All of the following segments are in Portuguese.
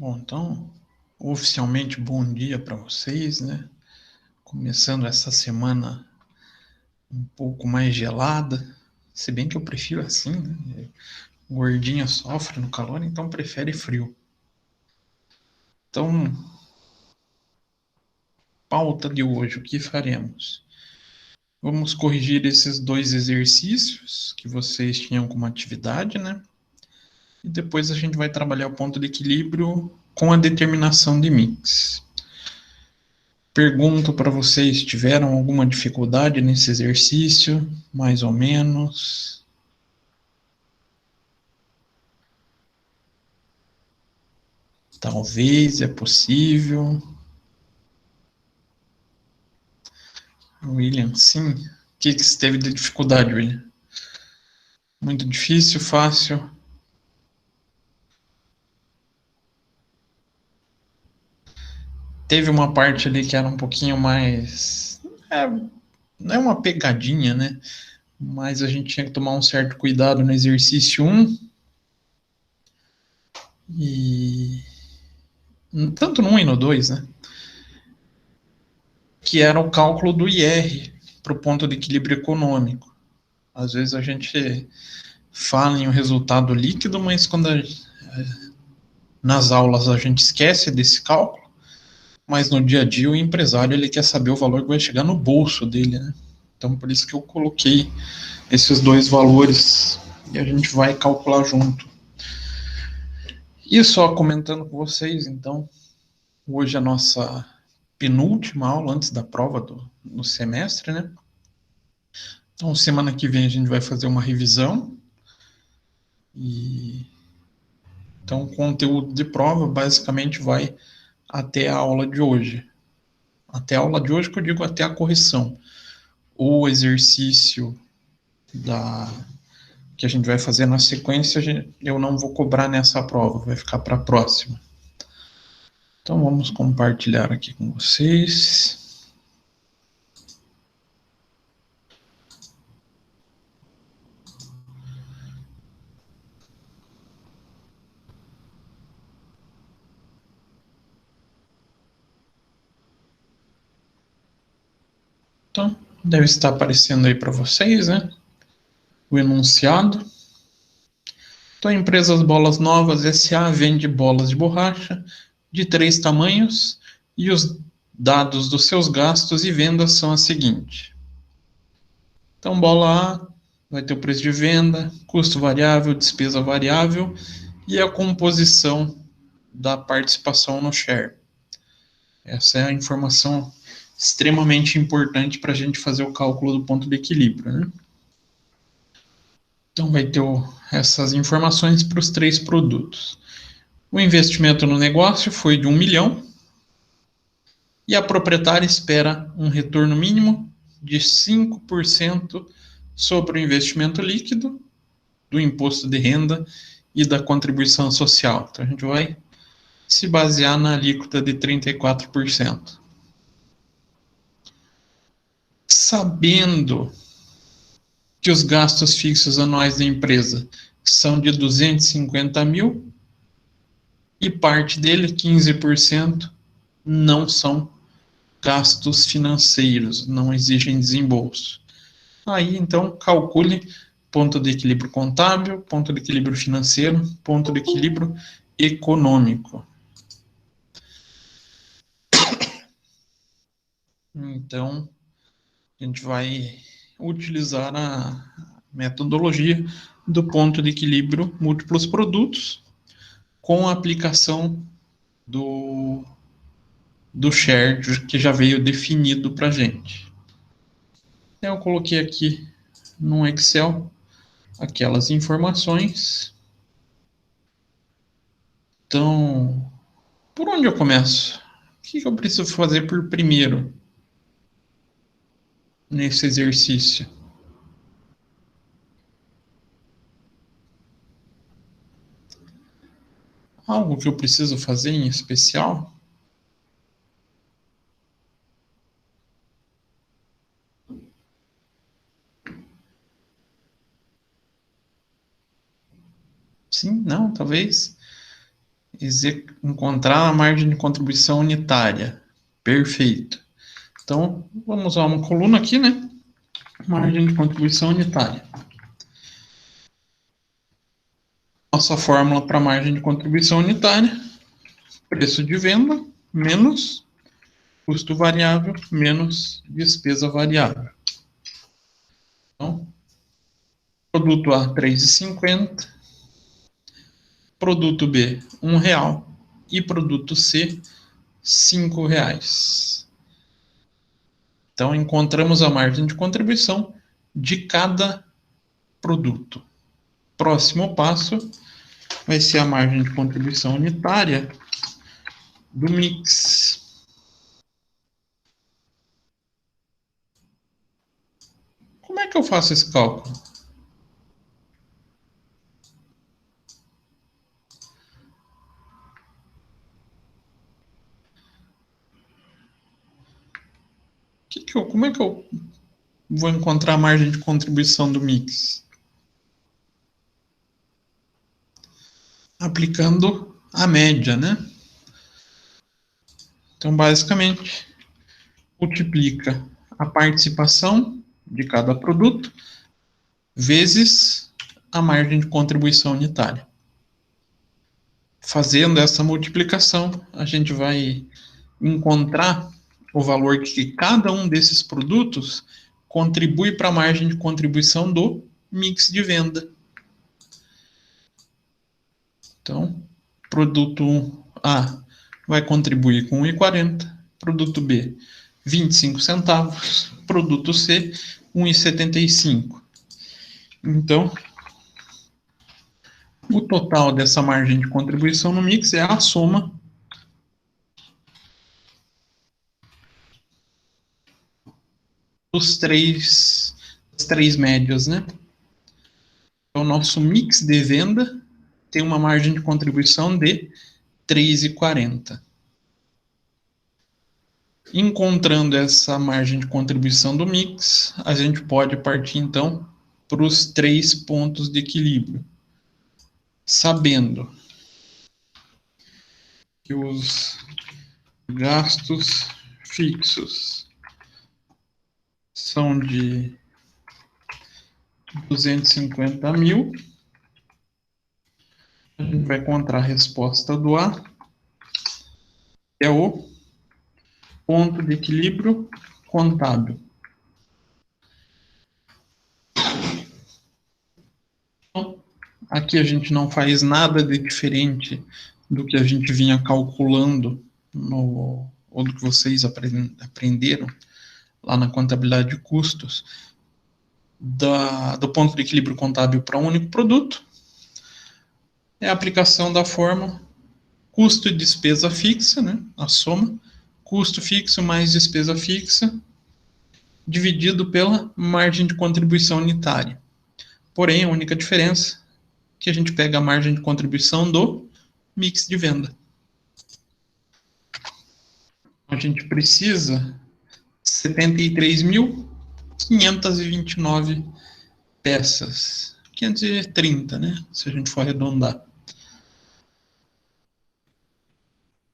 Bom, então, oficialmente bom dia para vocês, né? Começando essa semana um pouco mais gelada, se bem que eu prefiro assim, né? Gordinha sofre no calor, então prefere frio. Então, pauta de hoje, o que faremos? Vamos corrigir esses dois exercícios que vocês tinham como atividade, né? E depois a gente vai trabalhar o ponto de equilíbrio com a determinação de mix. Pergunto para vocês, tiveram alguma dificuldade nesse exercício? Mais ou menos? Talvez, é possível. William, sim. O que você teve de dificuldade, William? Muito difícil, fácil? Teve uma parte ali que era um pouquinho mais. Não é uma pegadinha, né? Mas a gente tinha que tomar um certo cuidado no exercício um e. Tanto no 1 e no 2, né? Que era o cálculo do IR para o ponto de equilíbrio econômico. Às vezes a gente fala em um resultado líquido, mas nas aulas a gente esquece desse cálculo, mas no dia a dia o empresário ele quer saber o valor que vai chegar no bolso dele, né? Então por isso que eu coloquei esses dois valores e a gente vai calcular junto. E só comentando com vocês, então, hoje é a nossa penúltima aula antes da prova do semestre, né? Então, semana que vem a gente vai fazer uma revisão e então o conteúdo de prova basicamente vai até a aula de hoje. Até a aula de hoje que eu digo até a correção. O exercício da que a gente vai fazer na sequência, eu não vou cobrar nessa prova, vai ficar para a próxima. Então vamos compartilhar aqui com vocês. Então, deve estar aparecendo aí para vocês, né? O enunciado. Então, Empresas Bolas Novas S.A. vende bolas de borracha de 3 tamanhos e os dados dos seus gastos e vendas são as seguintes. Então, bola A vai ter o preço de venda, custo variável, despesa variável e a composição da participação no share. Essa é a informação extremamente importante para a gente fazer o cálculo do ponto de equilíbrio, né? Então, vai ter essas informações para os 3 produtos. O investimento no negócio foi de 1 milhão e a proprietária espera um retorno mínimo de 5% sobre o investimento líquido, do imposto de renda e da contribuição social. Então, a gente vai se basear na alíquota de 34%. Sabendo que os gastos fixos anuais da empresa são de 250 mil e parte dele, 15%, não são gastos financeiros, não exigem desembolso. Aí, então, calcule ponto de equilíbrio contábil, ponto de equilíbrio financeiro, ponto de equilíbrio econômico. Então, a gente vai utilizar a metodologia do ponto de equilíbrio múltiplos produtos com a aplicação do share que já veio definido para a gente. Eu coloquei aqui no Excel aquelas informações. Então, por onde eu começo? O que eu preciso fazer por primeiro nesse exercício? Algo que eu preciso fazer em especial? Sim, não, talvez. encontrar a margem de contribuição unitária. Perfeito. Então, vamos usar uma coluna aqui, né? Margem de contribuição unitária. Nossa fórmula para margem de contribuição unitária: preço de venda menos custo variável menos despesa variável. Então, produto A, R$ 3,50. Produto B, R$ 1,00. E produto C, R$ 5,00. Então, encontramos a margem de contribuição de cada produto. Próximo passo vai ser a margem de contribuição unitária do mix. Como é que eu faço esse cálculo? Como é que eu vou encontrar a margem de contribuição do mix? Aplicando a média, né? Então, basicamente, multiplica a participação de cada produto vezes a margem de contribuição unitária. Fazendo essa multiplicação, a gente vai encontrar o valor que cada um desses produtos contribui para a margem de contribuição do mix de venda. Então, produto A vai contribuir com 1,40, produto B, 25 centavos, produto C, 1,75. Então, o total dessa margem de contribuição no mix é a soma das três médias, né? Então, o nosso mix de venda tem uma margem de contribuição de 3,40. Encontrando essa margem de contribuição do mix, a gente pode partir, então, para os 3 pontos de equilíbrio. Sabendo que os gastos fixos são de 250 mil, a gente vai encontrar a resposta do A, que é o ponto de equilíbrio contábil. Então, aqui a gente não faz nada de diferente do que a gente vinha calculando, ou do que vocês aprenderam lá na contabilidade de custos, do ponto de equilíbrio contábil para um único produto. É a aplicação da fórmula custo e despesa fixa, né, a soma, custo fixo mais despesa fixa, dividido pela margem de contribuição unitária. Porém, a única diferença é que a gente pega a margem de contribuição do mix de venda. A gente precisa 73.529 peças. 530, né? Se a gente for arredondar.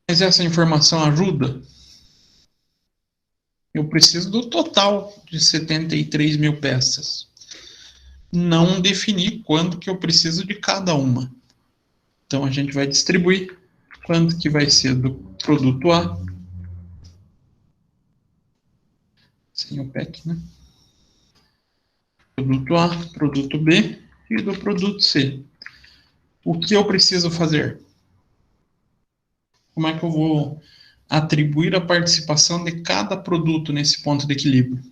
Mas essa informação ajuda? Eu preciso do total de 73 mil peças. Não defini quanto que eu preciso de cada uma. Então, a gente vai distribuir quanto que vai ser do produto A, sem o PEC, né? Produto A, produto B e do produto C. O que eu preciso fazer? Como é que eu vou atribuir a participação de cada produto nesse ponto de equilíbrio?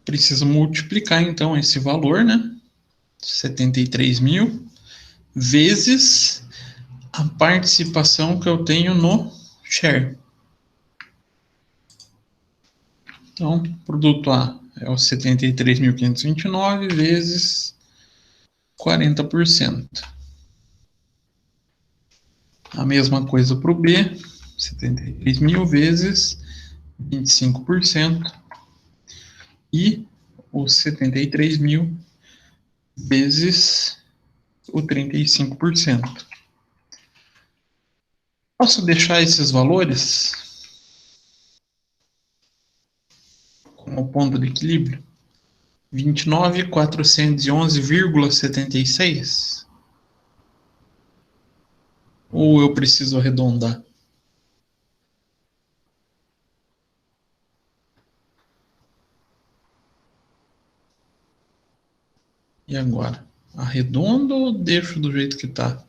Preciso multiplicar, então, esse valor, né? 73 mil, vezes a participação que eu tenho no share. Então, produto A é o 73.529 vezes 40%. A mesma coisa para o B, 73 mil vezes 25% e os 73 mil vezes o 35%. Posso deixar esses valores como ponto de equilíbrio? 29.411,76? Ou eu preciso arredondar? E agora? Arredondo ou deixo do jeito que está?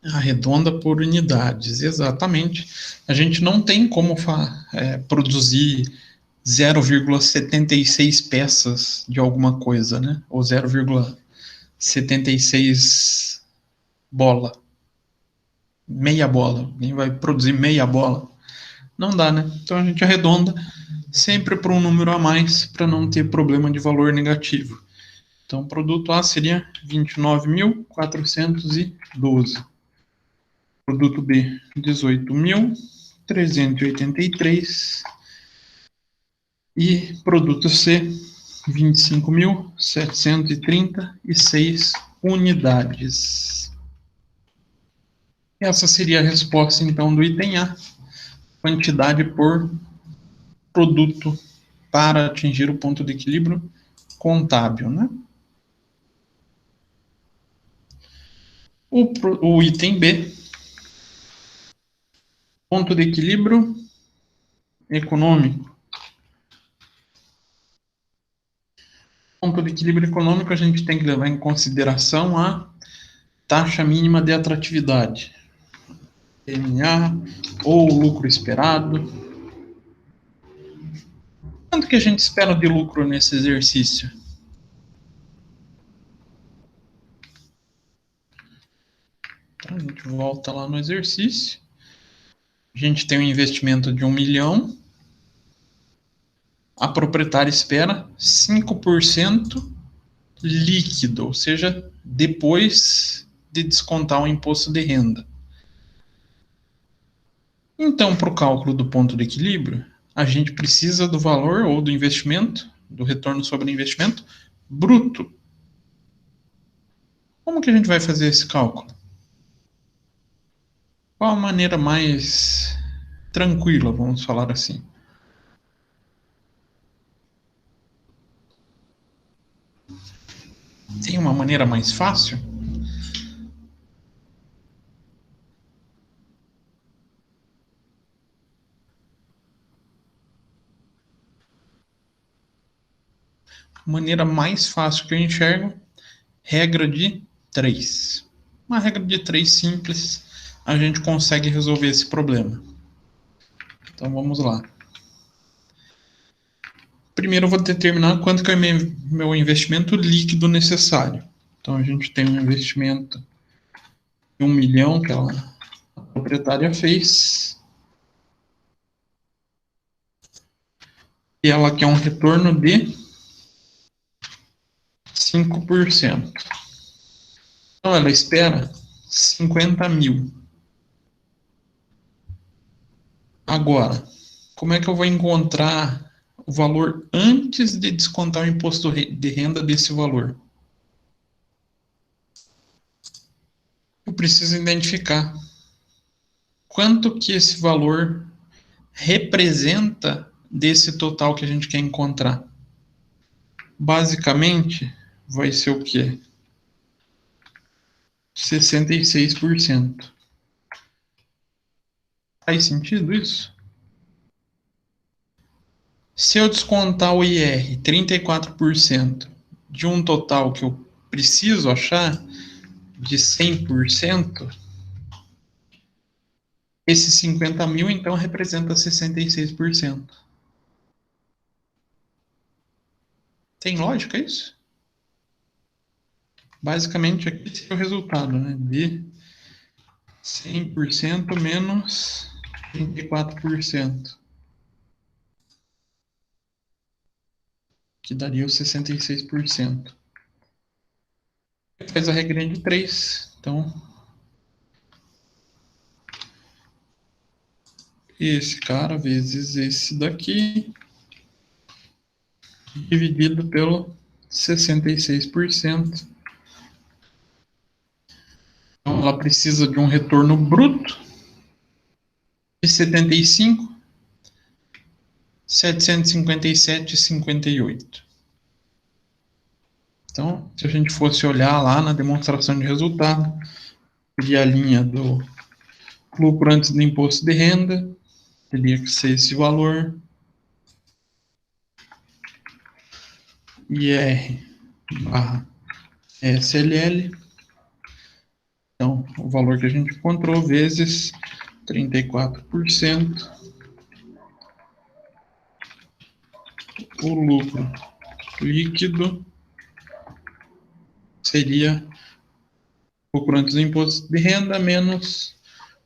Arredonda por unidades, exatamente. A gente não tem como produzir 0,76 peças de alguma coisa, né? Ou 0,76 bola. Meia bola. Quem vai produzir meia bola? Não dá, né? Então a gente arredonda sempre para um número a mais para não ter problema de valor negativo. Então, o produto A seria 29.412. Produto B, 18.383. E produto C, 25.736 unidades. Essa seria a resposta, então, do item A. Quantidade por produto para atingir o ponto de equilíbrio contábil, né? O item B, ponto de equilíbrio econômico. Ponto de equilíbrio econômico, a gente tem que levar em consideração a taxa mínima de atratividade, TMA, ou lucro esperado. Quanto que a gente espera de lucro nesse exercício? Então, a gente volta lá no exercício. A gente tem um investimento de 1 milhão. A proprietária espera 5% líquido, ou seja, depois de descontar o imposto de renda. Então, para o cálculo do ponto de equilíbrio, a gente precisa do valor ou do investimento, do retorno sobre o investimento, bruto. Como que a gente vai fazer esse cálculo? Qual a maneira mais tranquila, vamos falar assim? Tem uma maneira mais fácil? Maneira mais fácil que eu enxergo, regra de 3. Uma regra de 3 simples, a gente consegue resolver esse problema. Então vamos lá. Primeiro eu vou determinar quanto que é o meu investimento líquido necessário. Então a gente tem um investimento de 1 milhão que a proprietária fez. E ela quer um retorno de 5%. Então ela espera 50 mil. Agora, como é que eu vou encontrar o valor antes de descontar o imposto de renda desse valor? Eu preciso identificar quanto que esse valor representa desse total que a gente quer encontrar. Basicamente, vai ser o quê? 66%. Faz sentido isso? Se eu descontar o IR 34% de um total que eu preciso achar de 100%, esses 50 mil então representa 66%. Tem lógica isso? Basicamente aqui esse é o resultado, né? De 100% menos 34%, que daria os 66%. Faz a regrinha de 3, então esse cara vezes esse daqui, dividido pelo 66%. Então, ela precisa de um retorno bruto de 75, 757,58. Então, se a gente fosse olhar lá na demonstração de resultado, seria a linha do lucro antes do imposto de renda, teria que ser esse valor, IR barra SLL, então, o valor que a gente encontrou, vezes 34%, o lucro líquido seria o lucro antes do imposto de renda menos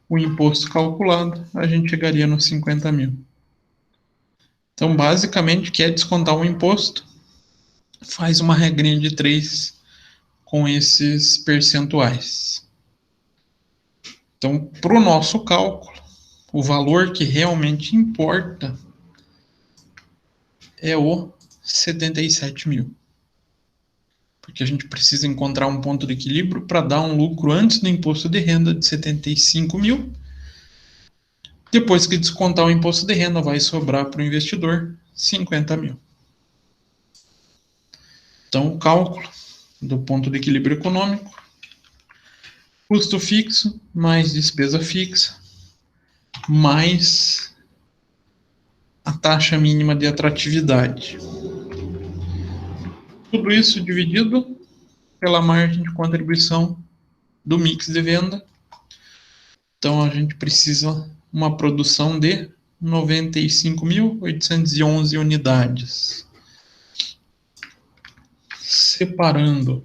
o imposto calculado, a gente chegaria nos 50 mil. Então, basicamente, quer descontar o imposto, faz uma regrinha de 3 com esses percentuais. Então, para o nosso cálculo, o valor que realmente importa é o 77 mil. Porque a gente precisa encontrar um ponto de equilíbrio para dar um lucro antes do imposto de renda de 75 mil. Depois que descontar o imposto de renda, vai sobrar para o investidor 50 mil. Então, o cálculo do ponto de equilíbrio econômico, custo fixo mais despesa fixa, mais a taxa mínima de atratividade. Tudo isso dividido pela margem de contribuição do mix de venda. Então, a gente precisa uma produção de 95.811 unidades. Separando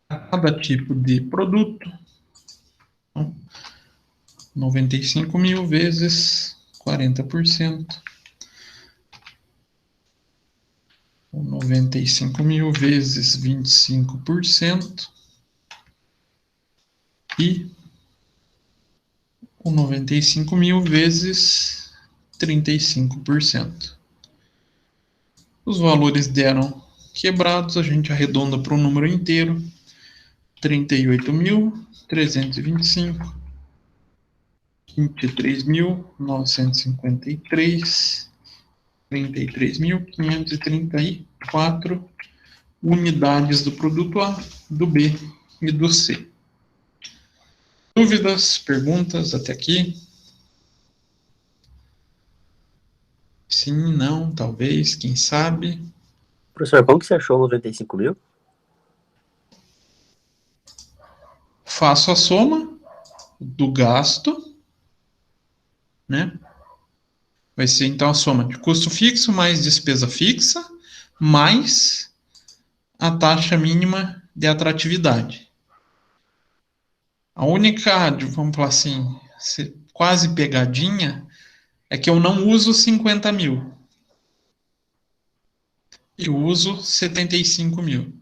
cada tipo de produto, 95 mil vezes 40%, 95 mil vezes 25%, e o 95 mil vezes 35%. Os valores deram quebrados, a gente arredonda para um número inteiro, 38.325, 23.953, 33.534 unidades do produto A, do B e do C. Dúvidas, perguntas até aqui? Sim, não, talvez, quem sabe. Professor, como que você achou 95 mil? Faço a soma do gasto, né? Vai ser então a soma de custo fixo mais despesa fixa, mais a taxa mínima de atratividade. A única, vamos falar assim, quase pegadinha, é que eu não uso 50 mil. Eu uso 75 mil.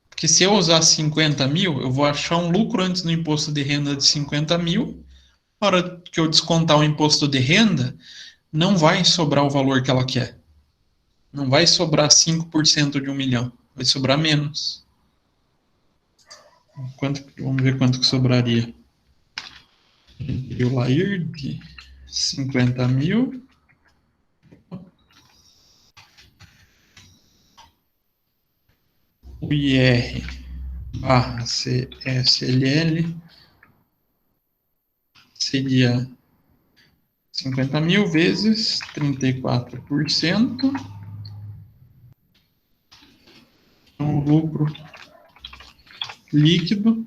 Porque se eu usar 50 mil, eu vou achar um lucro antes do imposto de renda de 50 mil. Na hora que eu descontar o imposto de renda, não vai sobrar o valor que ela quer. Não vai sobrar 5% de 1 milhão. Vai sobrar menos. Vamos ver quanto que sobraria. E o LAIR de 50 mil. O IR barra CSLL seria 50 mil vezes 34%. Então, o lucro líquido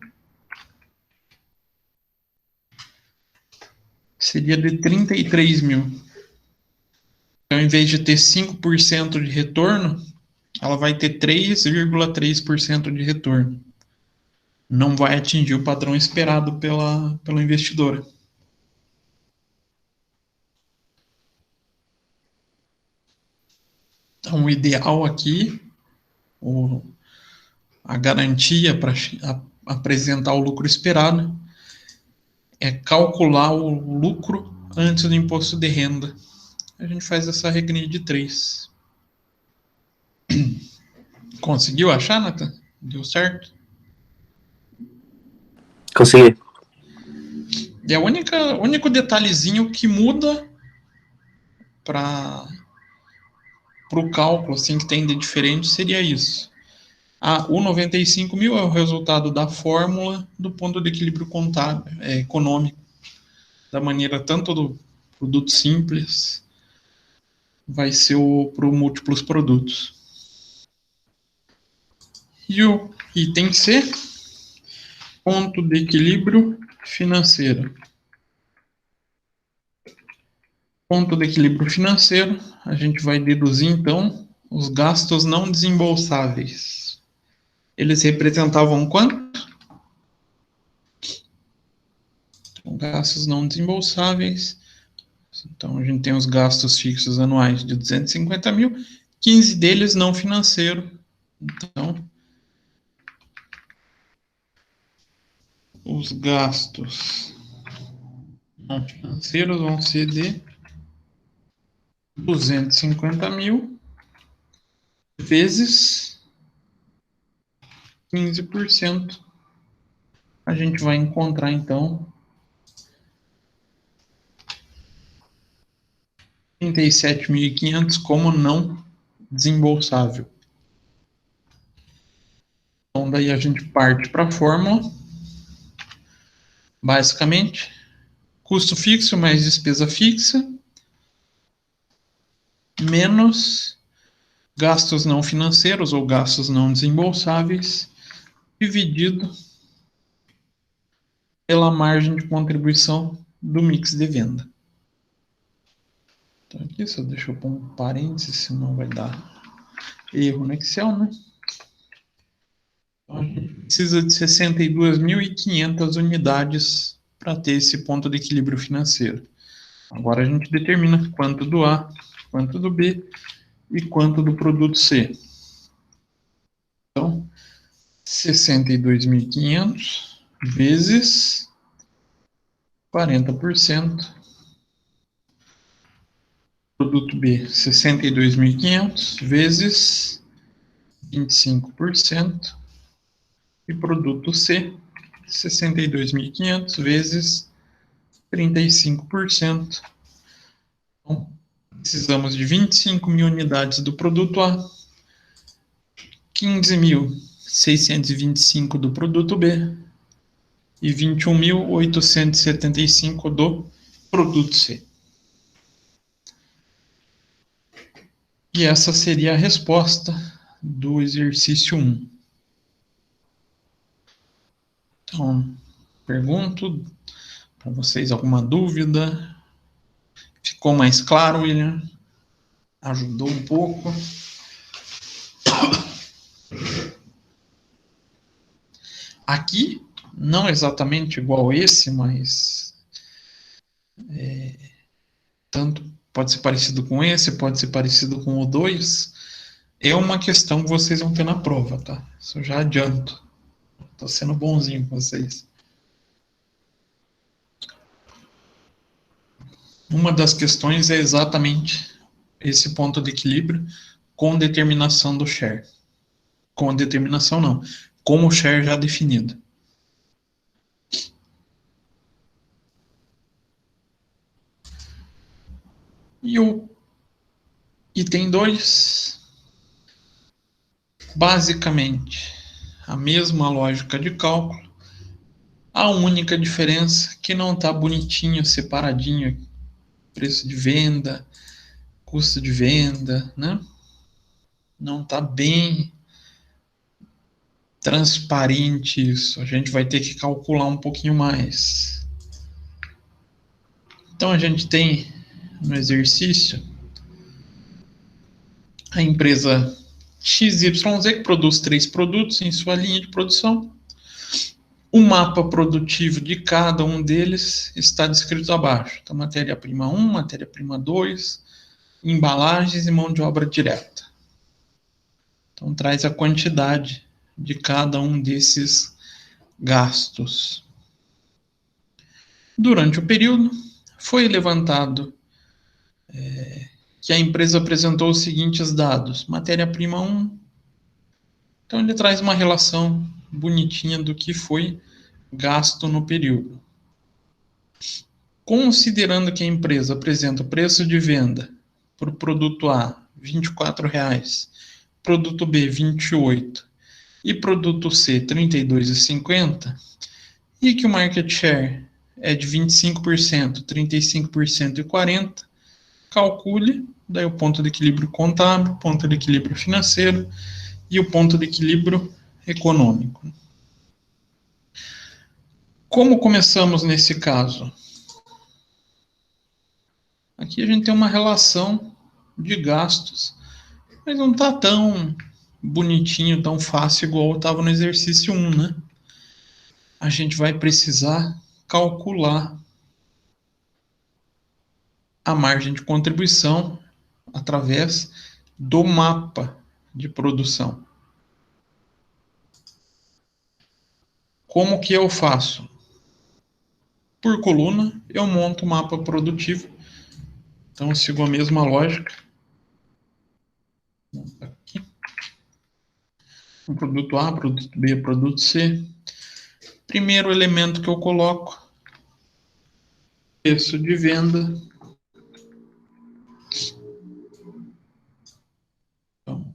seria de 33 mil. Então, em vez de ter 5% de retorno, ela vai ter 3,3% de retorno. Não vai atingir o padrão esperado pela investidora. Então, o ideal aqui, a garantia para apresentar o lucro esperado, é calcular o lucro antes do imposto de renda. A gente faz essa regrinha de 3. Conseguiu achar, Nathan? Deu certo? Consegui. E o único detalhezinho que muda para o cálculo, assim, que tem de diferente, seria isso. O 95 mil é o resultado da fórmula do ponto de equilíbrio contábil, econômico, da maneira tanto do produto simples, vai ser para o múltiplos produtos. E o item C, ponto de equilíbrio financeiro. Ponto de equilíbrio financeiro, a gente vai deduzir, então, os gastos não desembolsáveis. Eles representavam quanto? Então, gastos não desembolsáveis. Então, a gente tem os gastos fixos anuais de 250 mil, 15 deles não financeiro. Então, os gastos não financeiros vão ser de 250 mil vezes 15%. A gente vai encontrar, então, 37.500 como não desembolsável. Então, daí a gente parte para a fórmula. Basicamente, custo fixo mais despesa fixa, menos gastos não financeiros ou gastos não desembolsáveis, dividido pela margem de contribuição do mix de venda. Então, aqui só deixa eu pôr um parênteses, senão vai dar erro no Excel, né? Então, a gente precisa de 62.500 unidades para ter esse ponto de equilíbrio financeiro. Agora a gente determina quanto do A, quanto do B e quanto do produto C. Então, 62.500 vezes 40%. Produto B, 62.500 vezes 25%. E produto C, 62.500 vezes 35%. Então, precisamos de 25.000 unidades do produto A, 15.625 do produto B e 21.875 do produto C. E essa seria a resposta do exercício 1. Então, pergunto para vocês alguma dúvida? Ficou mais claro, William? Ajudou um pouco? Aqui, não exatamente igual esse, mas tanto pode ser parecido com esse, pode ser parecido com o 2. É uma questão que vocês vão ter na prova, tá? Isso eu já adianto. Estou sendo bonzinho com vocês. Uma das questões é exatamente esse ponto de equilíbrio com determinação do share. Com determinação não, com o share já definido. E o item 2, basicamente a mesma lógica de cálculo, a única diferença que não está bonitinho, separadinho, preço de venda, custo de venda, né? Não está bem transparente isso. A gente vai ter que calcular um pouquinho mais. Então a gente tem no exercício a empresa XYZ que produz 3 produtos em sua linha de produção. O mapa produtivo de cada um deles está descrito abaixo. Então, matéria-prima 1, matéria-prima 2, embalagens e mão de obra direta. Então, traz a quantidade de cada um desses gastos. Durante o período, foi levantado que a empresa apresentou os seguintes dados. Matéria-prima 1. Então, ele traz uma relação bonitinha do que foi gasto no período. Considerando que a empresa apresenta o preço de venda para o produto A, R$ 24,00, produto B, R$ 28,00 e produto C, R$ 32,50, e que o market share é de 25%, 35% e 40%, calcule daí o ponto de equilíbrio contábil, ponto de equilíbrio financeiro e o ponto de equilíbrio econômico. Como começamos nesse caso? Aqui a gente tem uma relação de gastos, mas não está tão bonitinho, tão fácil igual estava no exercício 1, né? A gente vai precisar calcular a margem de contribuição através do mapa de produção. Como que eu faço? Por coluna, eu monto o mapa produtivo. Então, eu sigo a mesma lógica. Aqui. Produto A, produto B, produto C. Primeiro elemento que eu coloco, preço de venda. Então,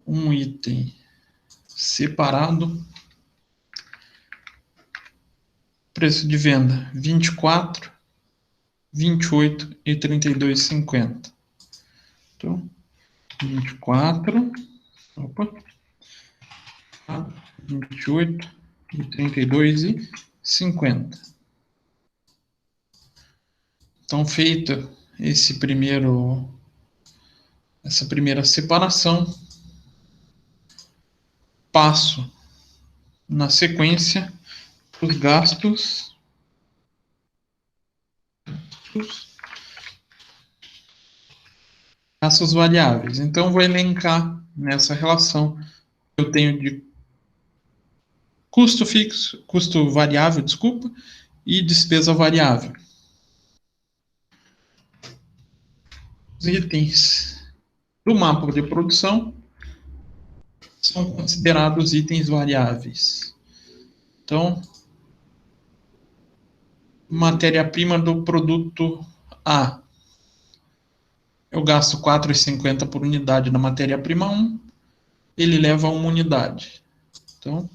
um item separado. Preço de venda, 24, 28 e 32,50. Então, 24, 28 e 32,50. Então, feita essa primeira separação, passo na sequência os gastos variáveis. Então, vou elencar nessa relação que eu tenho de custo fixo, custo variável, desculpa, e despesa variável. Os itens do mapa de produção são considerados itens variáveis. Então, matéria-prima do produto A. Eu gasto R$ 4,50 por unidade na matéria-prima 1, ele leva 1 unidade. Então,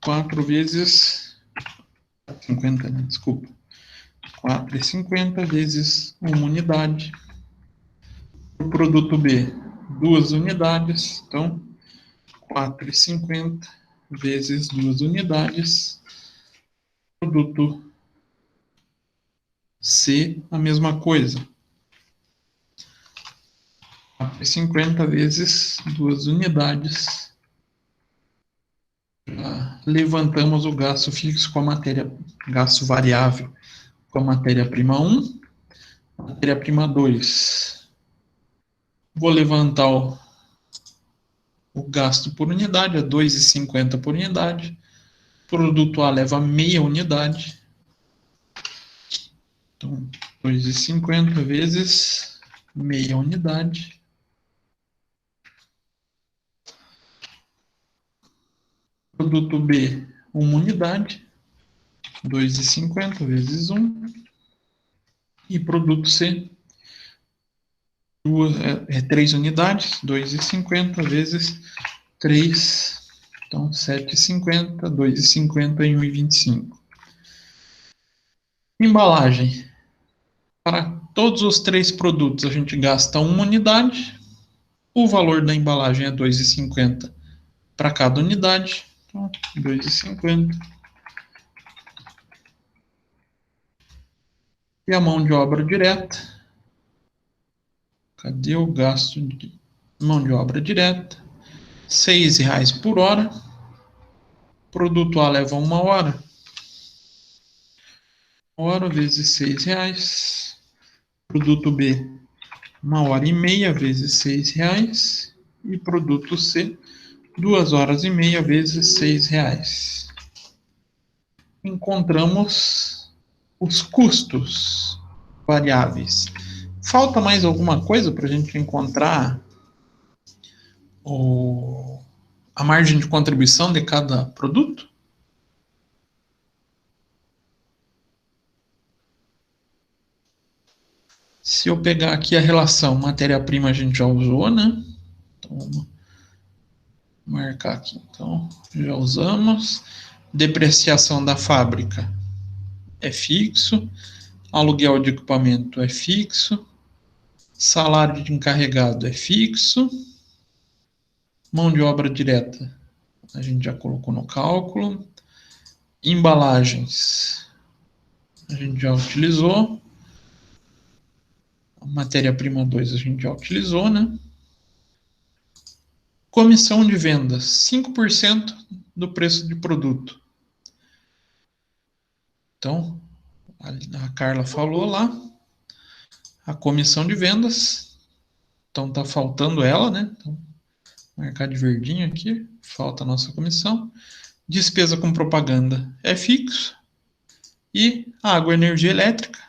4 vezes 50, né? Desculpa. 4,50 vezes 1 unidade. O produto B, 2 unidades. Então, 4,50 vezes 2 unidades. Produto C, a mesma coisa. 4,50 vezes 2 unidades. Levantamos o gasto fixo com a gasto variável com a matéria-prima 1, matéria-prima 2. Vou levantar o gasto por unidade, é 2,50 por unidade. Produto A leva meia unidade. Então, 2,50 vezes meia unidade. Produto B, 1 unidade. 2,50 vezes 1. E produto C, 3 unidades. 2,50 vezes 3. Então, 7,50, 2,50 e 1,25. Embalagem. Para todos os 3 produtos, a gente gasta 1 unidade. O valor da embalagem é 2,50 para cada unidade. Então, 2,50. E a mão de obra direta. Cadê o gasto de mão de obra direta? R$ 6,00 por hora. Produto A leva 1 hora. Hora vezes R$ 6,00. Produto B, 1h30 vezes R$ 6,00. E produto C, 2h30 vezes R$ 6,00. encontramos os custos variáveis. Falta mais alguma coisa para a gente encontrar a margem de contribuição de cada produto? Se eu pegar aqui a relação matéria-prima, a gente já usou, né? Então, vamos marcar aqui. Então, já usamos. Depreciação da fábrica é fixo. Aluguel de equipamento é fixo. Salário de encarregado é fixo. Mão de obra direta, a gente já colocou no cálculo. Embalagens, a gente já utilizou. Matéria-prima 2 a gente já utilizou, né? Comissão de vendas, 5% do preço de produto. Então, a Carla falou lá, a comissão de vendas, então tá faltando ela, né? Então, marcar de verdinho aqui, falta a nossa comissão. Despesa com propaganda é fixo. E água, energia elétrica,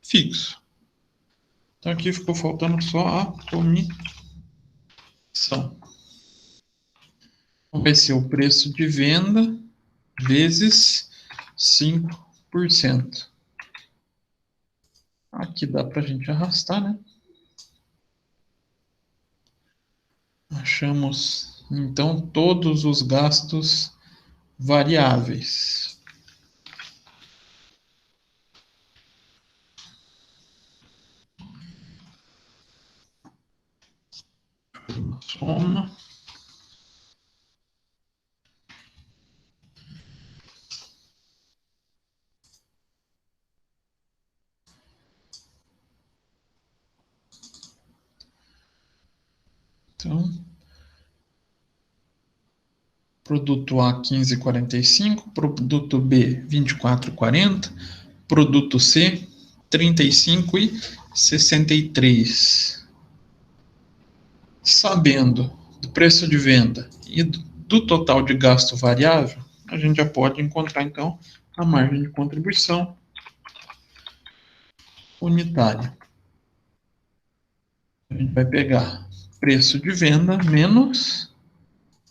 fixo. Então aqui ficou faltando só a comissão. Então vai ser o preço de venda vezes 5%. Aqui dá para a gente arrastar, né? Achamos, então, todos os gastos variáveis. Soma. Então, produto A 15,45, produto B 24,40, produto C 35,63. Sabendo do preço de venda e do total de gasto variável, a gente já pode encontrar então a margem de contribuição unitária. A gente vai pegar preço de venda menos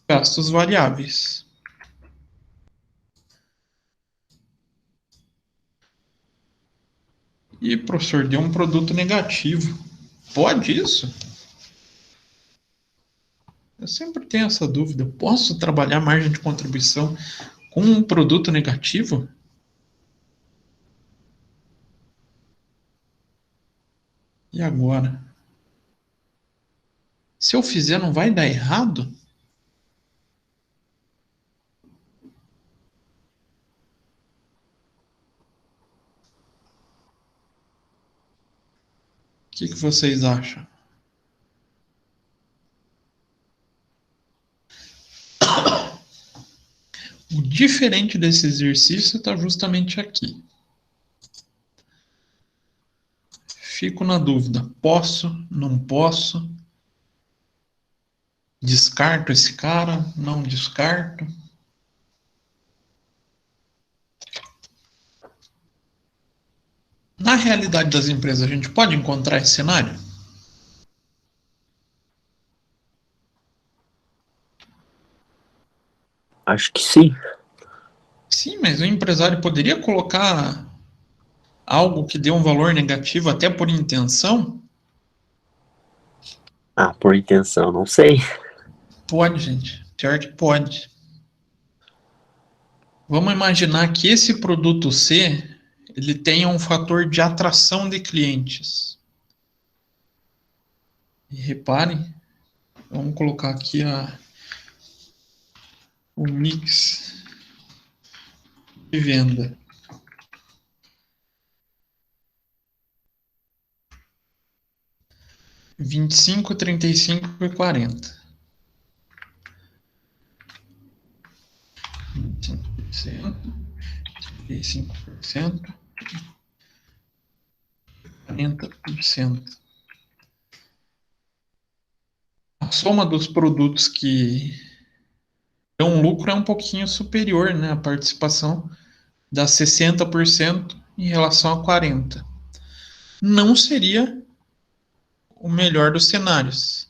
gastos variáveis. E, professor, deu um produto negativo. Pode isso? Eu sempre tenho essa dúvida. Posso trabalhar margem de contribuição com um produto negativo? E agora? Se eu fizer, não vai dar errado? O que vocês acham? O diferente desse exercício está justamente aqui. Fico na dúvida, posso, não posso? Descarto esse cara, não descarto? Na realidade das empresas, a gente pode encontrar esse cenário? Acho que sim. Sim, mas o empresário poderia colocar algo que dê um valor negativo até por intenção? Ah, por intenção, não sei. Pode, gente. Pior que pode. Vamos imaginar que esse produto C, ele tenha um fator de atração de clientes. E reparem, vamos colocar aqui o mix de venda. Vinte e cinco, 35 e 40. 25%, 35%, 40%. A soma dos produtos que dão lucro é um pouquinho superior, né? A participação dá 60% em relação a 40%. Não seria o melhor dos cenários.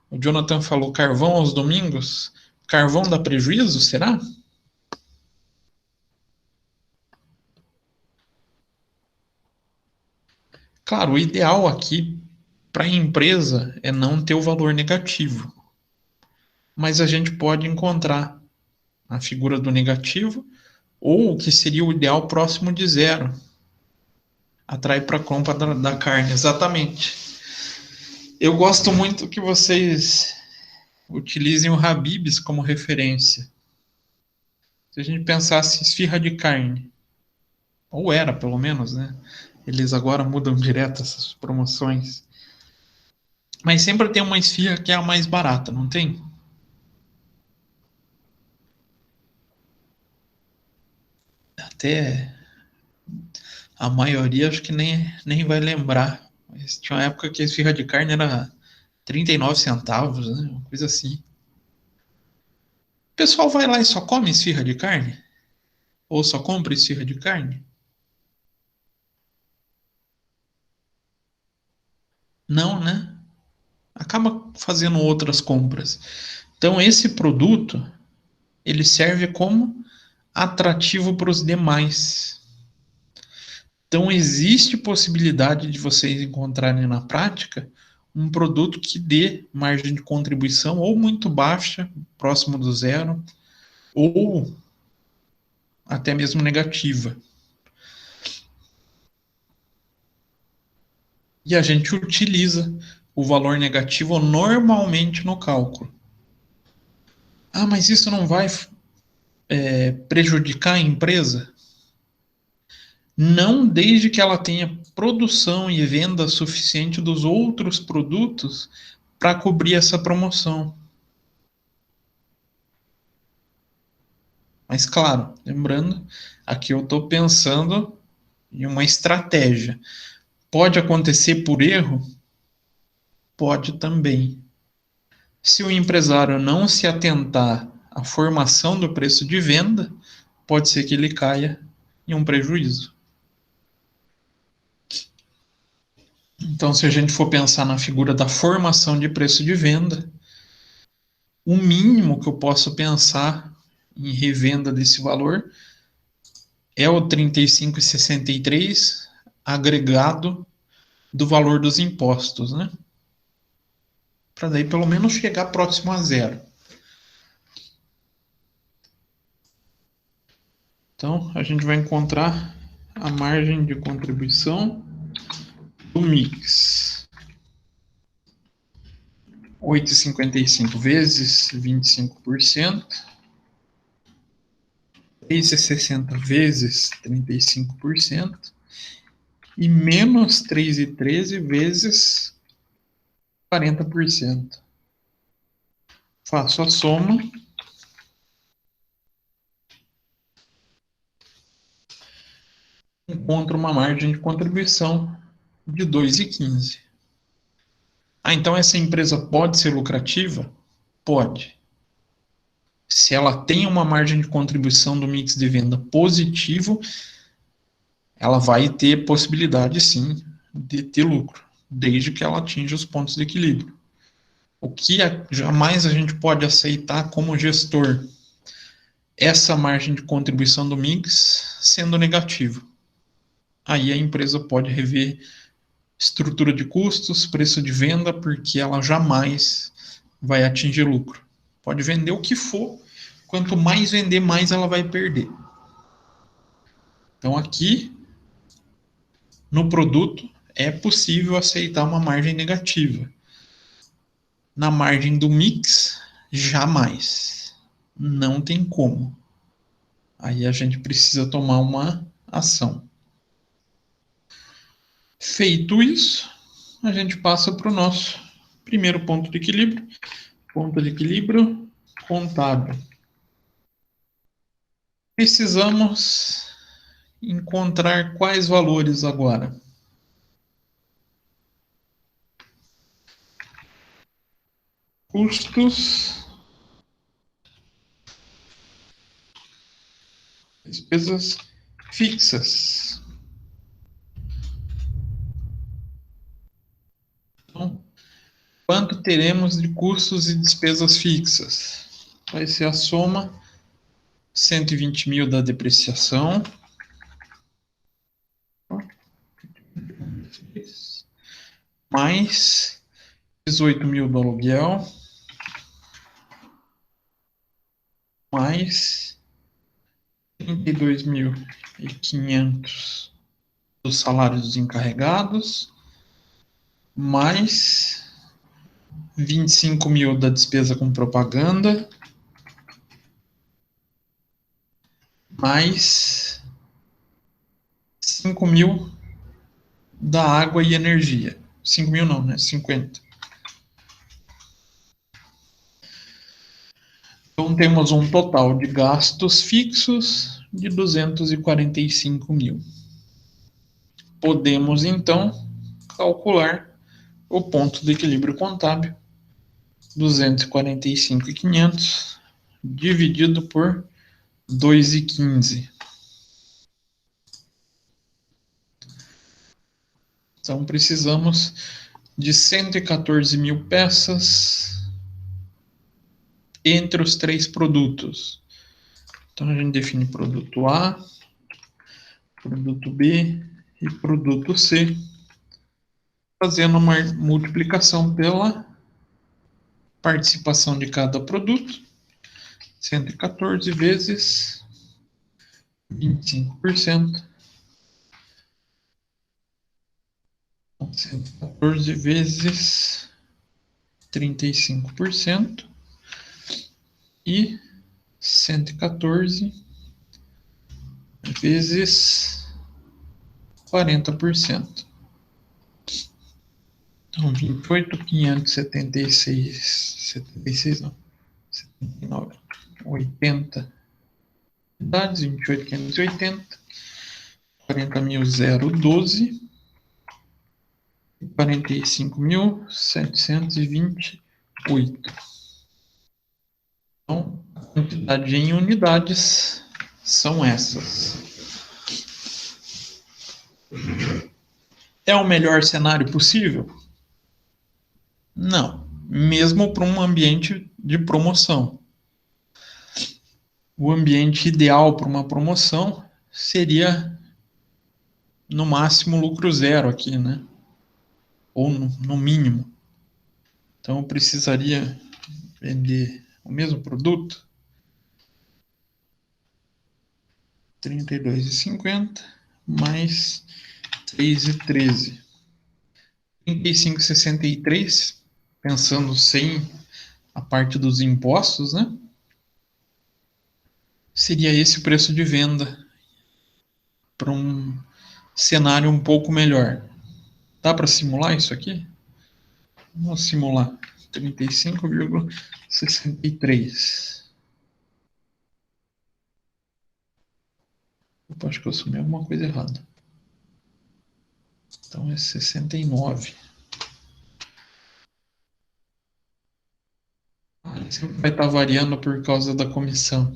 O Jonathan falou carvão aos domingos. Carvão dá prejuízo, será? Claro, o ideal aqui para a empresa é não ter o valor negativo. Mas a gente pode encontrar a figura do negativo ou o que seria o ideal próximo de zero. Atrai para a compra da carne, exatamente. Eu gosto muito que vocês utilizem o Habib's como referência. Se a gente pensasse esfirra de carne, ou era pelo menos, né? Eles agora mudam direto essas promoções. Mas sempre tem uma esfirra que é a mais barata, não tem? Até a maioria acho que nem vai lembrar. Mas tinha uma época que a esfirra de carne era 39 centavos, né? Uma coisa assim. O pessoal vai lá e só come esfirra de carne? Ou só compra esfirra de carne? Não, né? Acaba fazendo outras compras. Então esse produto, ele serve como atrativo para os demais. Então existe possibilidade de vocês encontrarem na prática um produto que dê margem de contribuição ou muito baixa, próximo do zero, ou até mesmo negativa. E a gente utiliza o valor negativo normalmente no cálculo. Ah, mas isso não vai prejudicar a empresa? Não, desde que ela tenha produção e venda suficiente dos outros produtos para cobrir essa promoção. Mas claro, lembrando, aqui eu estou pensando em uma estratégia. Pode acontecer por erro? Pode também. Se o empresário não se atentar à formação do preço de venda, pode ser que ele caia em um prejuízo. Então, se a gente for pensar na figura da formação de preço de venda, o mínimo que eu posso pensar em revenda desse valor é o 35,63 agregado do valor dos impostos, né? Para daí pelo menos chegar próximo a zero. Então, a gente vai encontrar a margem de contribuição do mix. 8,55 vezes 25%, 3,60 vezes 35% e menos 3,13 vezes 40%. Faço a soma. Encontro uma margem de contribuição de 2,15. Ah, então essa empresa pode ser lucrativa? Pode. Se ela tem uma margem de contribuição do mix de venda positivo, ela vai ter possibilidade, sim, de ter lucro, desde que ela atinja os pontos de equilíbrio. O que jamais a gente pode aceitar como gestor, essa margem de contribuição do mix sendo negativa. Aí a empresa pode rever estrutura de custos, preço de venda, porque ela jamais vai atingir lucro. Pode vender o que for, quanto mais vender, mais ela vai perder. Então aqui, no produto, é possível aceitar uma margem negativa. Na margem do mix, jamais. Não tem como. Aí a gente precisa tomar uma ação. Feito isso, a gente passa para o nosso primeiro ponto de equilíbrio. Ponto de equilíbrio contábil. Precisamos encontrar quais valores agora? Custos, despesas fixas. Então, quanto teremos de custos e despesas fixas? Vai ser a soma 120 mil da depreciação, mais 18 mil do aluguel, mais 32.500 dos salários dos encarregados, mais 25 mil da despesa com propaganda, mais 5 mil da água e energia. 5 mil não, né? 50. Então, temos um total de gastos fixos de 245 mil. Podemos, então, calcular o ponto de equilíbrio contábil, 245.500, dividido por 2,15. Então, precisamos de 114 mil peças entre os três produtos. Então, a gente define produto A, produto B e produto C, fazendo uma multiplicação pela participação de cada produto, 114 vezes 25%, 114 vezes 35% e 114 vezes 40%. Então, 28.576, não, 79, 80 unidades, 28.580, 40.012 e 45.728. Então, a quantidade em unidades são essas. É o melhor cenário possível? Não, mesmo para um ambiente de promoção. O ambiente ideal para uma promoção seria, no máximo, lucro zero aqui, né? Ou no mínimo. Então, eu precisaria vender o mesmo produto, 32,50 mais 3,13. 35,63, pensando sem a parte dos impostos, né? Seria esse o preço de venda para um cenário um pouco melhor. Dá para simular isso aqui? Vamos simular. 35,63. Opa, acho que eu assumi alguma coisa errada. Então é 69. Sempre vai estar variando por causa da comissão.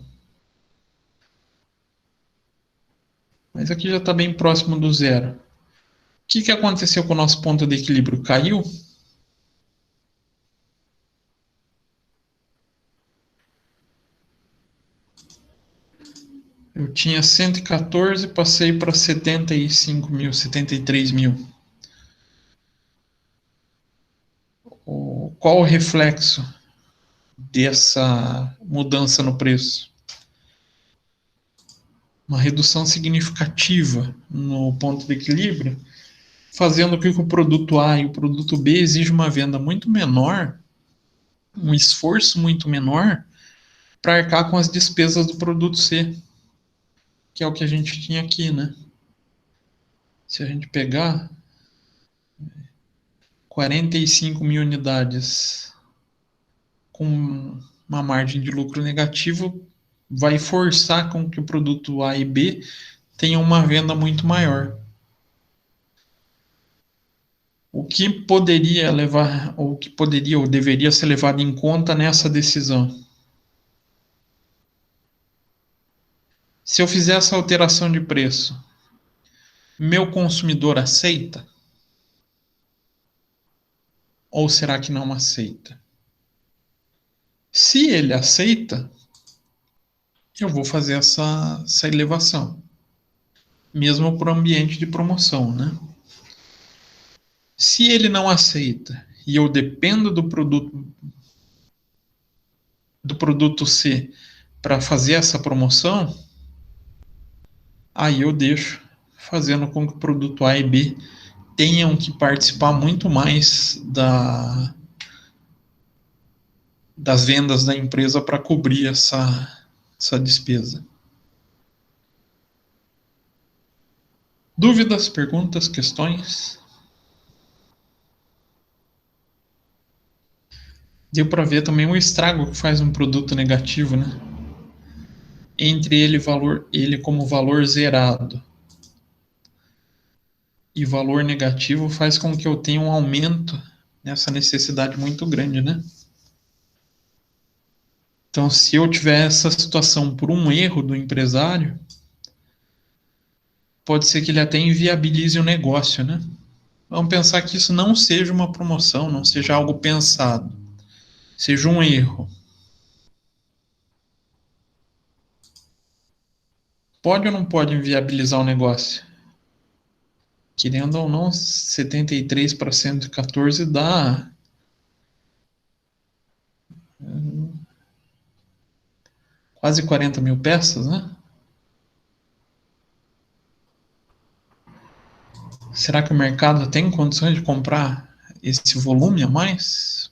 Mas aqui já está bem próximo do zero. O que aconteceu com o nosso ponto de equilíbrio? Caiu? Eu tinha 114, passei para 75 mil, 73 mil. Qual o reflexo dessa mudança no preço? Uma redução significativa no ponto de equilíbrio, fazendo com que o produto A e o produto B exijam uma venda muito menor, um esforço muito menor, para arcar com as despesas do produto C, que é o que a gente tinha aqui, né? Se a gente pegar 45 mil unidades com uma margem de lucro negativo, vai forçar com que o produto A e B tenham uma venda muito maior. O que poderia levar, ou o que poderia ou deveria ser levado em conta nessa decisão? Se eu fizer essa alteração de preço, meu consumidor aceita? Ou será que não aceita? Se ele aceita, eu vou fazer essa elevação, mesmo para o ambiente de promoção, né? Se ele não aceita e eu dependo do produto C para fazer essa promoção, aí eu deixo fazendo com que o produto A e B tenham que participar muito mais das vendas da empresa para cobrir essa despesa. Dúvidas, perguntas, questões? Deu para ver também o estrago que faz um produto negativo, né? Entre ele como valor zerado e valor negativo faz com que eu tenha um aumento nessa necessidade muito grande, né? Então, se eu tiver essa situação por um erro do empresário, pode ser que ele até inviabilize o negócio, né? Vamos pensar que isso não seja uma promoção, não seja algo pensado, seja um erro. Pode ou não pode inviabilizar o negócio? Querendo ou não, 73 para 114 dá quase 40 mil peças, né? Será que o mercado tem condições de comprar esse volume a mais?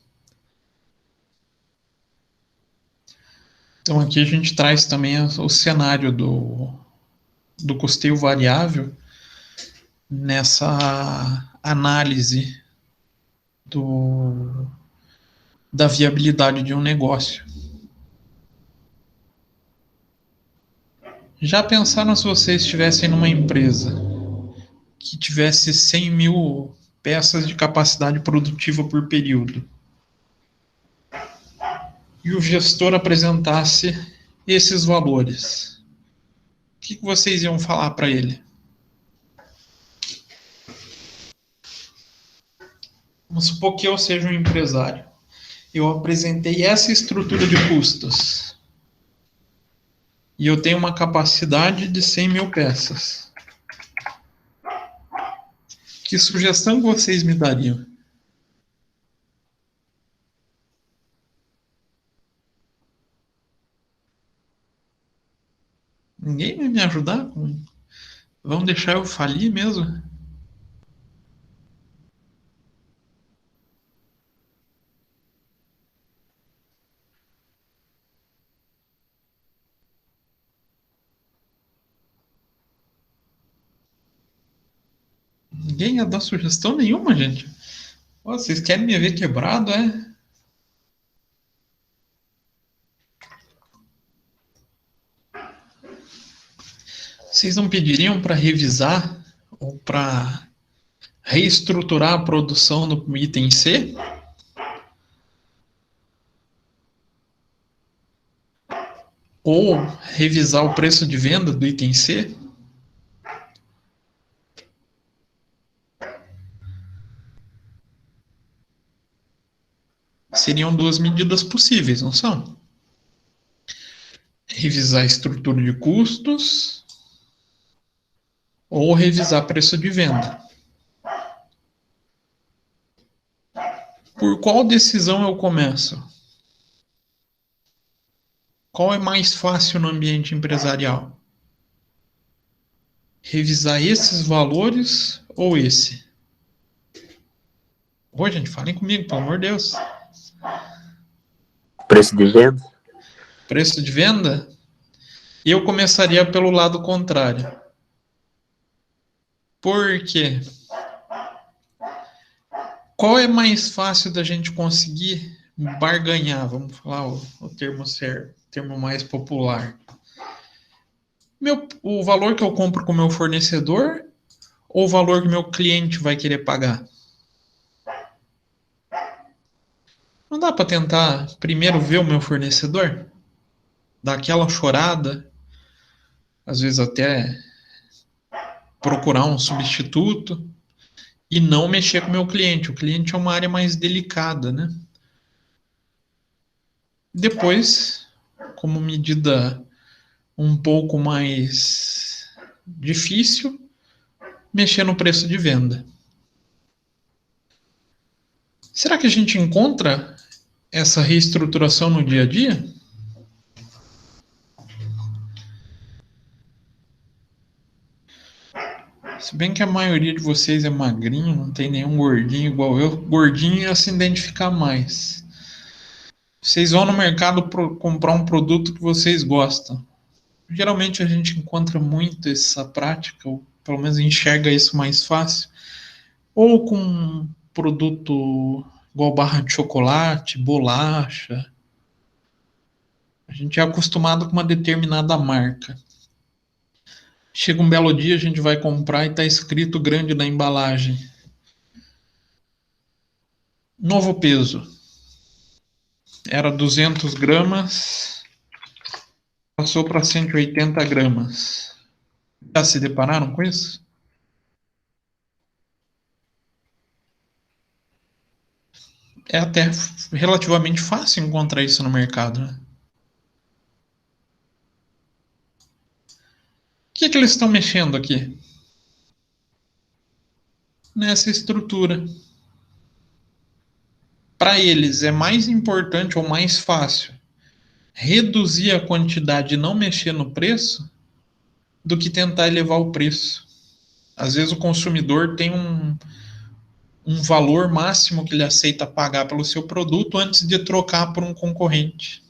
Então aqui a gente traz também o cenário do custeio variável nessa análise da viabilidade de um negócio. Já pensaram se vocês estivessem numa empresa que tivesse 100 mil peças de capacidade produtiva por período e o gestor apresentasse esses valores? O que vocês iam falar para ele? Vamos supor que eu seja um empresário. Eu apresentei essa estrutura de custos e eu tenho uma capacidade de 100 mil peças. Que sugestão vocês me dariam? Ninguém vai me ajudar? Vão deixar eu falir mesmo? Ninguém ia dar sugestão nenhuma, gente. Vocês querem me ver quebrado, é? Vocês não pediriam para revisar ou para reestruturar a produção no item C? Ou revisar o preço de venda do item C? Seriam duas medidas possíveis, não são? Revisar a estrutura de custos ou revisar preço de venda. Por qual decisão eu começo? Qual é mais fácil no ambiente empresarial? Revisar esses valores ou esse? Ô, gente, falem comigo, pelo amor de Deus. Preço de venda? Preço de venda? Eu começaria pelo lado contrário. Por quê? Qual é mais fácil da gente conseguir barganhar? Vamos falar o termo certo, o termo mais popular. O valor que eu compro com o meu fornecedor ou o valor que meu cliente vai querer pagar? Não dá para tentar primeiro ver o meu fornecedor? Dar aquela chorada às vezes até procurar um substituto e não mexer com o meu cliente. O cliente é uma área mais delicada, né? Depois, como medida um pouco mais difícil, mexer no preço de venda. Será que a gente encontra essa reestruturação no dia a dia? Se bem que a maioria de vocês é magrinho, não tem nenhum gordinho igual eu. Gordinho ia se identificar mais. Vocês vão no mercado comprar um produto que vocês gostam. Geralmente a gente encontra muito essa prática, ou pelo menos enxerga isso mais fácil, ou com um produto igual barra de chocolate, bolacha. A gente é acostumado com uma determinada marca. Chega um belo dia, a gente vai comprar e está escrito grande na embalagem: novo peso. Era 200 gramas, passou para 180 gramas. Já se depararam com isso? É até relativamente fácil encontrar isso no mercado, né? O que eles estão mexendo aqui? Nessa estrutura. Para eles é mais importante ou mais fácil reduzir a quantidade e não mexer no preço do que tentar elevar o preço. Às vezes o consumidor tem um valor máximo que ele aceita pagar pelo seu produto antes de trocar por um concorrente.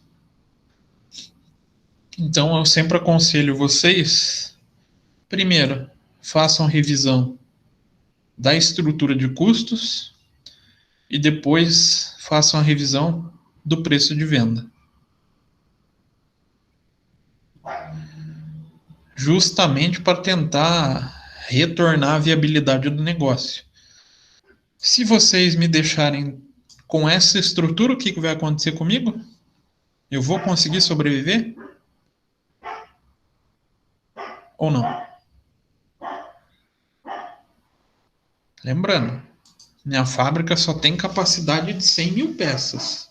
Então eu sempre aconselho vocês, primeiro, façam revisão da estrutura de custos e depois façam a revisão do preço de venda. Justamente para tentar retornar a viabilidade do negócio. Se vocês me deixarem com essa estrutura, o que vai acontecer comigo? Eu vou conseguir sobreviver? Ou não? Lembrando, minha fábrica só tem capacidade de 100 mil peças.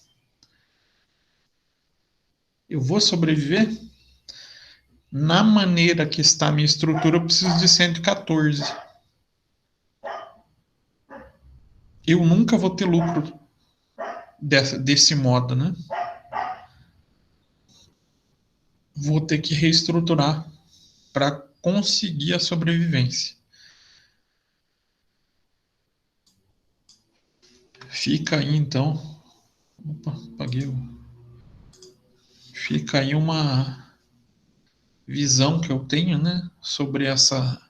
Eu vou sobreviver? Na maneira que está a minha estrutura, eu preciso de 114. Eu nunca vou ter lucro desse modo, né? Vou ter que reestruturar para conseguir a sobrevivência. Fica aí, então. Opa, apaguei. Fica aí uma visão que eu tenho, né, sobre essa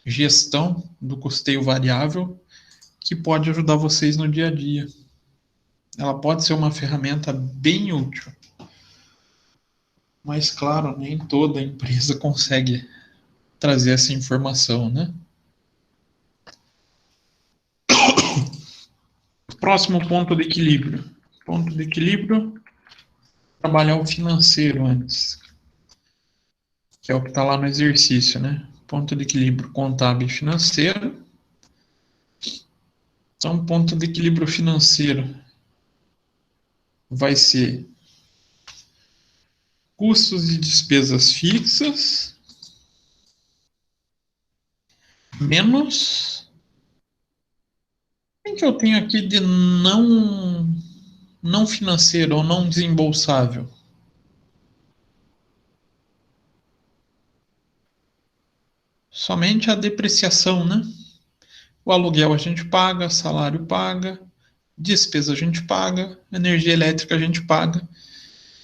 gestão do custeio variável que pode ajudar vocês no dia a dia. Ela pode ser uma ferramenta bem útil, mas claro, nem toda empresa consegue trazer essa informação, né? Próximo ponto de equilíbrio. Ponto de equilíbrio, trabalhar o financeiro antes, que é o que está lá no exercício, né? Ponto de equilíbrio contábil e financeiro. Então, ponto de equilíbrio financeiro vai ser custos e despesas fixas menos o que eu tenho aqui de não financeiro ou não desembolsável. Somente a depreciação, né? O aluguel a gente paga, salário paga, despesa a gente paga, energia elétrica a gente paga.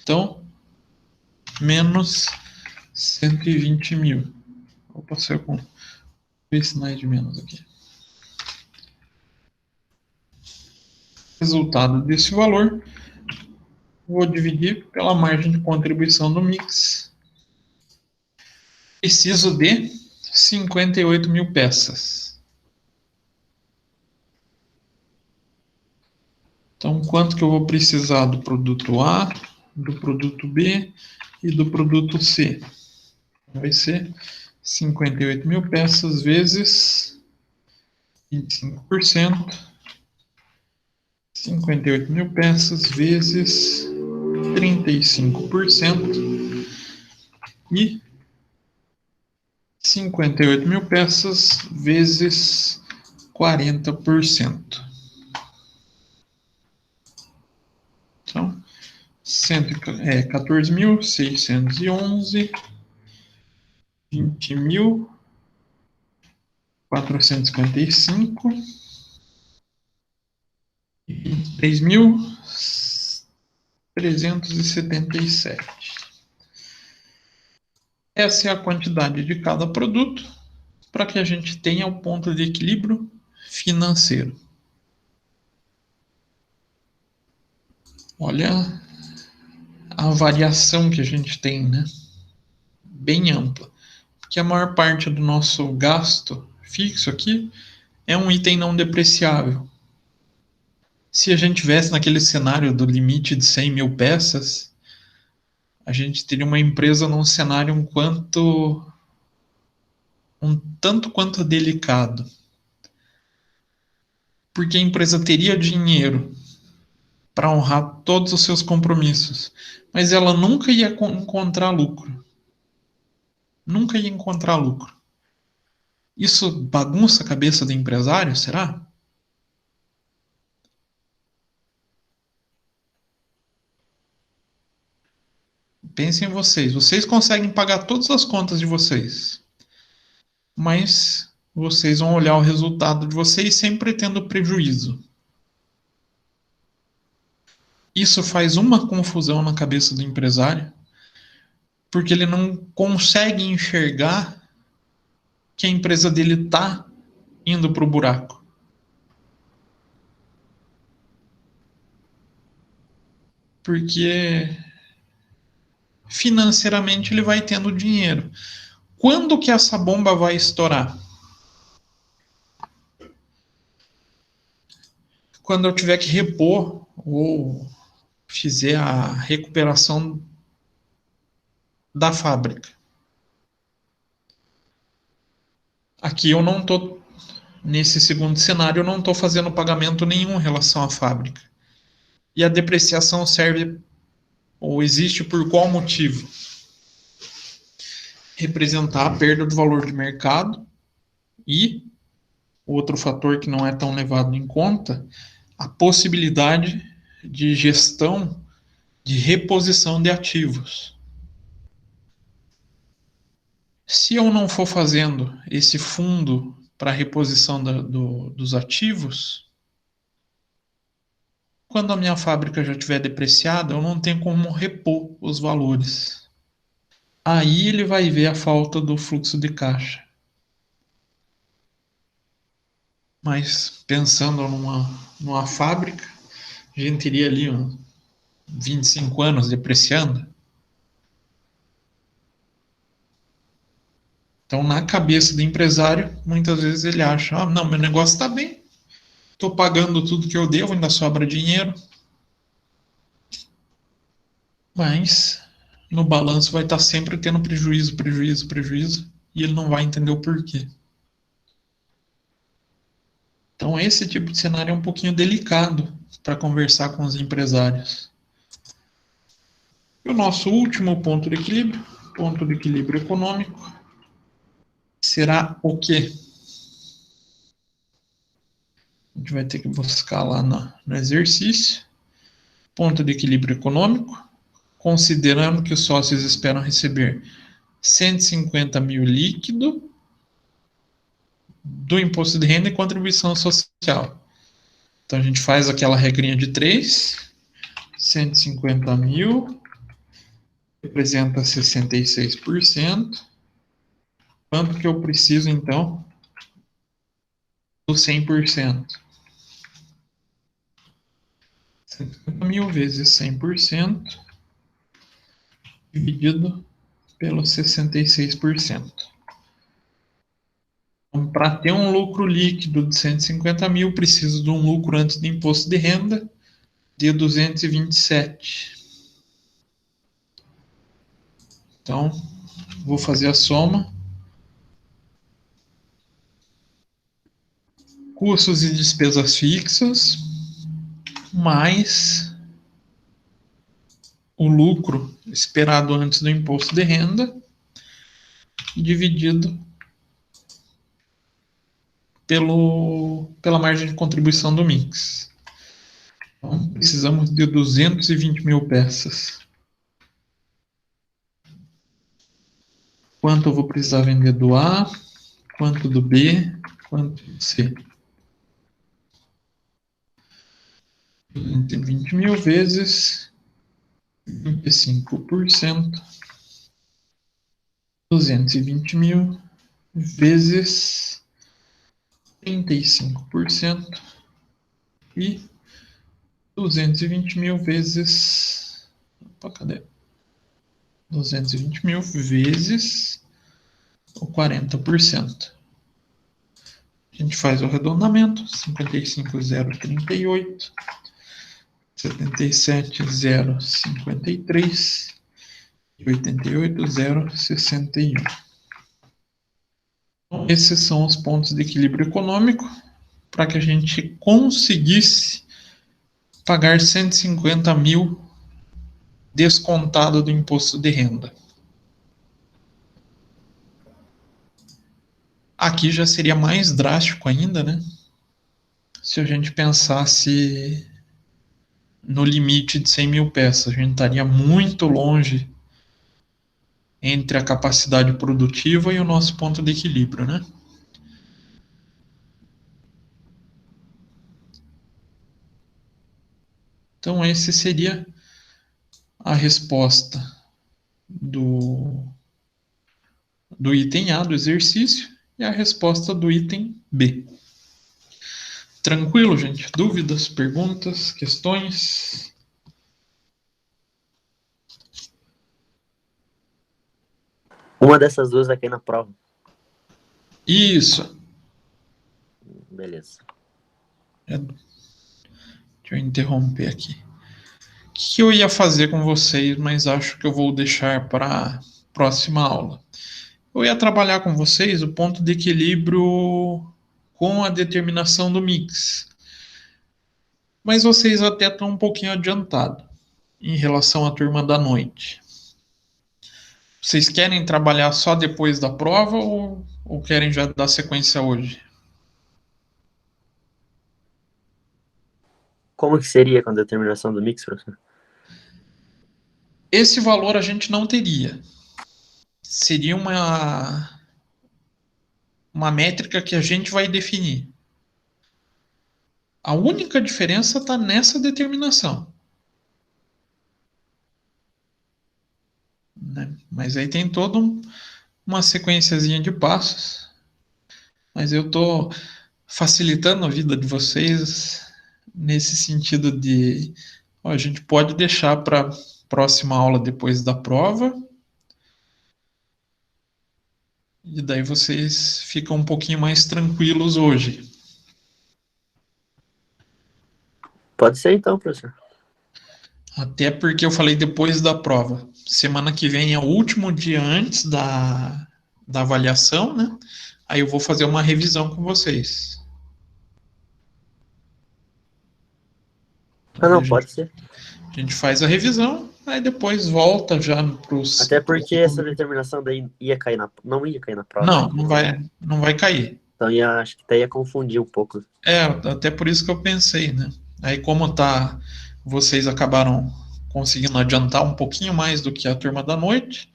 Então, menos 120 mil. Opa, saiu com 2 sinais de menos aqui. Resultado desse valor, vou dividir pela margem de contribuição do mix. Preciso de 58 mil peças. Então, quanto que eu vou precisar do produto A, do produto B e do produto C? vai ser 58 mil peças vezes 25%. 58 mil peças vezes 35% e 58 mil peças vezes 40%. Então, 14.611, 20.455 e 23.377. Essa é a quantidade de cada produto para que a gente tenha o ponto de equilíbrio financeiro. Olha a variação que a gente tem, né? Bem ampla. Porque a maior parte do nosso gasto fixo aqui é um item não depreciável. Se a gente tivesse naquele cenário do limite de 100 mil peças, a gente teria uma empresa num cenário um tanto quanto delicado. Porque a empresa teria dinheiro para honrar todos os seus compromissos, mas ela nunca ia encontrar lucro. Nunca ia encontrar lucro. Isso bagunça a cabeça do empresário, será? Pensem em vocês. Vocês conseguem pagar todas as contas de vocês, mas vocês vão olhar o resultado de vocês sempre tendo prejuízo. Isso faz uma confusão na cabeça do empresário, porque ele não consegue enxergar que a empresa dele está indo para o buraco. Porque financeiramente ele vai tendo dinheiro. Quando que essa bomba vai estourar? Quando eu tiver que repor ou fizer a recuperação da fábrica. Aqui eu não estou, nesse segundo cenário, eu não estou fazendo pagamento nenhum em relação à fábrica. E a depreciação serve ou existe por qual motivo? Representar a perda do valor de mercado e outro fator que não é tão levado em conta, a possibilidade de gestão de reposição de ativos. Se eu não for fazendo esse fundo para reposição dos ativos, quando a minha fábrica já estiver depreciada, eu não tenho como repor os valores. Aí ele vai ver a falta do fluxo de caixa. Mas pensando numa fábrica, a gente teria ali uns 25 anos depreciando. Então, na cabeça do empresário, muitas vezes ele acha: ah, não, meu negócio está bem, estou pagando tudo que eu devo, ainda sobra dinheiro. Mas no balanço vai estar sempre tendo prejuízo, prejuízo, prejuízo, e ele não vai entender o porquê. Então, esse tipo de cenário é um pouquinho delicado para conversar com os empresários. E o nosso último ponto de equilíbrio econômico, será o quê? A gente vai ter que buscar lá no exercício. Ponto de equilíbrio econômico, considerando que os sócios esperam receber 150 mil líquido do imposto de renda e contribuição social. Então a gente faz aquela regrinha de 3, 150 mil representa 66%. Quanto que eu preciso então do 100%? 150 mil vezes 100% dividido pelo 66%. Então, para ter um lucro líquido de 150 mil, preciso de um lucro antes do imposto de renda de 227. Então, Vou fazer a soma. Custos e despesas fixas, mais o lucro esperado antes do imposto de renda, dividido pela margem de contribuição do mix. Então, precisamos de 220 mil peças. Quanto eu vou precisar vender do A, quanto do B, quanto do C. 220 mil vezes 25%. 220 mil vezes 35% e 220 mil vezes... Opa, cadê? 220 mil vezes o 40%. A gente faz o arredondamento, 55,038, 77,053 e 88,061. Então, esses são os pontos de equilíbrio econômico para que a gente conseguisse pagar 150 mil descontado do imposto de renda. Aqui já seria mais drástico ainda, né? Se a gente pensasse no limite de 100 mil peças, a gente estaria muito longe entre a capacidade produtiva e o nosso ponto de equilíbrio, né? Então, esse seria a resposta do item A do exercício e a resposta do item B. Tranquilo, gente? Dúvidas, perguntas, questões? Uma dessas duas vai cair na prova. Isso. Beleza. Deixa eu interromper aqui. O que eu ia fazer com vocês, mas acho que eu vou deixar para a próxima aula. Eu ia trabalhar com vocês o ponto de equilíbrio com a determinação do mix. Mas vocês até estão um pouquinho adiantados em relação à turma da noite. Vocês querem trabalhar só depois da prova ou querem já dar sequência hoje? Como que seria com a determinação do mix, professor? Esse valor a gente não teria. Seria uma métrica que a gente vai definir. A única diferença está nessa determinação. Né? Mas aí tem toda uma sequenciazinha de passos. Mas eu estou facilitando a vida de vocês nesse sentido de a gente pode deixar para próxima aula depois da prova. E daí vocês ficam um pouquinho mais tranquilos hoje. Pode ser então, professor. Até porque eu falei depois da prova. Semana que vem é o último dia antes da avaliação, né? Aí eu vou fazer uma revisão com vocês. Ah, Então, não, pode ser. a gente faz a revisão, aí depois volta já para os... Até porque essa determinação daí ia cair não ia cair na prova. Não, não vai cair. Então acho que até ia confundir um pouco. Até por isso que eu pensei, né? Aí como vocês acabaram conseguindo adiantar um pouquinho mais do que a turma da noite,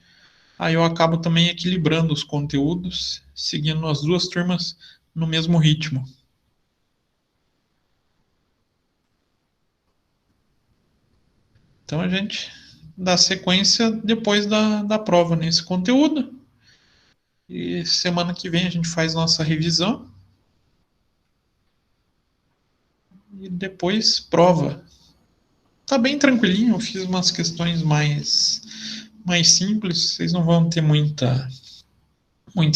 aí eu acabo também equilibrando os conteúdos, seguindo as duas turmas no mesmo ritmo. Então a gente dá sequência depois da prova nesse conteúdo. E semana que vem a gente faz nossa revisão. E depois prova. Tá bem tranquilinho, eu fiz umas questões mais simples, vocês não vão ter muita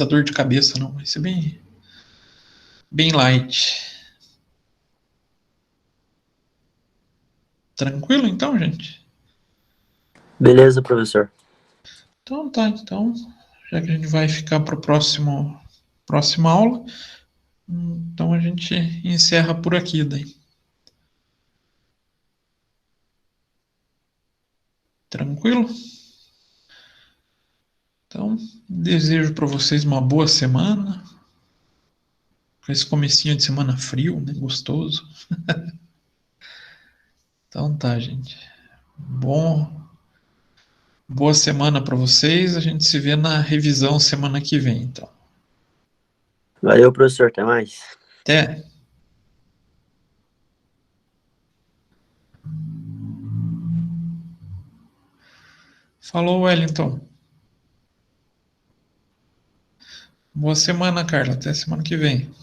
dor de cabeça não, vai ser bem light. Tranquilo então, gente? Beleza, professor. Então tá, então já que a gente vai ficar para a próxima aula. Então a gente encerra por aqui daí. Tranquilo? Então, desejo para vocês uma boa semana. Com esse comecinho de semana frio, né? Gostoso. Então tá, gente. Boa semana para vocês. A gente se vê na revisão semana que vem, então. Valeu, professor. Até mais. Até. Falou, Wellington. Boa semana, Carla. Até semana que vem.